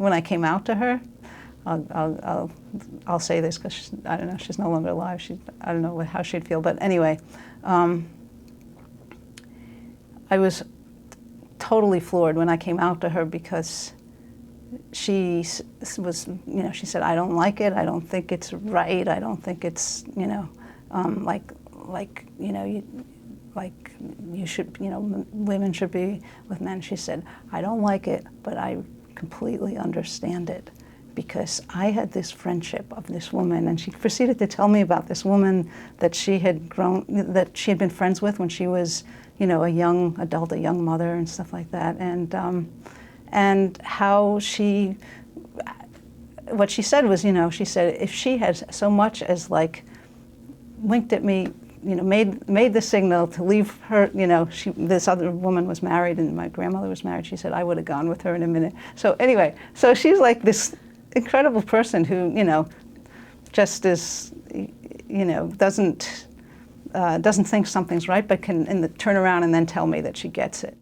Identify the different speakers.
Speaker 1: when I came out to her, I'll say this because I don't know, she's no longer alive. I don't know how she'd feel, but anyway, I was totally floored when I came out to her because she was, you know, she said, I don't like it. I don't think it's right. I don't think it's, you know, you know, like you should, you know, women should be with men. She said, I don't like it, but I completely understand it because I had this friendship of this woman, and she proceeded to tell me about this woman that she had been friends with when she was, you know, a young adult, a young mother and stuff like that, and how what she said was, you know, she said if she had so much as like winked at me, you know, made the signal to leave her, you know, this other woman was married and my grandmother was married, she said I would have gone with her in a minute. So anyway, so she's like this incredible person who, you know, just is, you know, doesn't think something's right, but can turn around and then tell me that she gets it.